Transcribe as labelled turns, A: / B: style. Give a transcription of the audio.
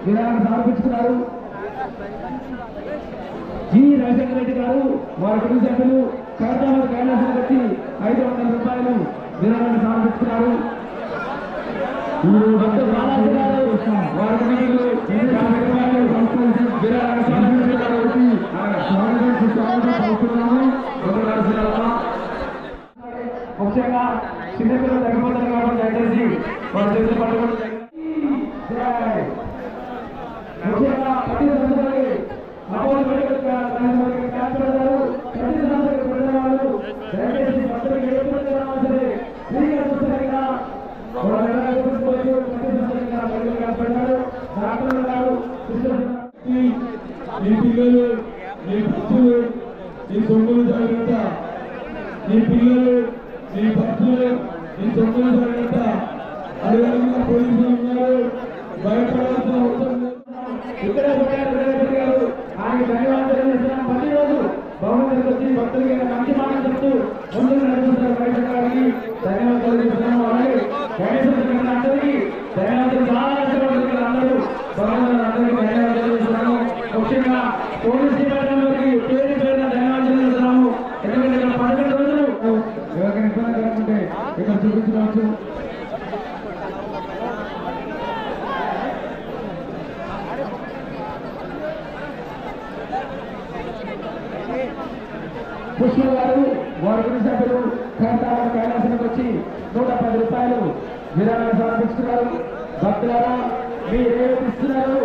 A: విరాళం సమర్పించుకున్నారు. జి రాజశేఖర రెడ్డి గారు వారి కుటుంబ సభ్యులు కడతామని కైలాసం వచ్చి 500 రూపాయలు విరాళాన్ని సమర్పించుకున్నారు. బాలాజీ గారు వారి కుటుంబీకులు విరాళాన్ని సమర్పించుకున్నారు. ముఖ్యంగా చిన్నపిల్లలు తగ్గిపోతారు కాబట్టి దయచేసి వారి చేతులు పట్టుకోవడం ముఖ్యంగా ప్రతి సంవత్సరానికి దయచేసి భక్తులకు ఎటువంటి రావాల్సింది ఫ్రీగా చూస్తారుగా డాక్టర్లు గారు
B: ఈ పిల్లలు ఈ భక్తులు ఈ సొమ్ములు జాగ్రత్త, ఈ పిల్లలు ఈ భక్తులు ఈ సొమ్ములు జాగ్రత్త. అదేవిధంగా పోలీసులు ఉన్నారు, భయపడాల్సిన అవసరం లేదు.
A: ఇక్కడ గారు ఆయన ధన్యవాదాలు తెలియజేస్తున్నాం. ప్రతిరోజు బహుమతులకు వచ్చి భక్తులకి మంచి మాట చెప్తూ ముందుకు నడుపుతున్నారు. గారికి ధన్యవాదాలు తెలియజేస్తున్నాం. అలాగే అందరికీ ధన్యవాదాలు. చాలా అందరూ అందరికీ ధన్యవాదాలు తెలియజేస్తున్నాము. ముఖ్యంగా పోలీస్ డిపార్ట్మెంట్కి పేరు పేరున ధన్యవాదాలు తెలియజేస్తున్నాము. ఎందుకంటే ఇక్కడ 11 రోజులు
B: ఎవరికైనా ఇబ్బంది కలుగుతుంటే ఇక్కడ చూపించవచ్చు.
A: పుష్ప గారు వారి కుటుంబ సభ్యులు కడతామని కైలాసానికి వచ్చి 110 రూపాయలు విరాళాన్ని సమర్పించుకున్నారు. భక్తులారా మీరు ఏమి ఇస్తున్నారు?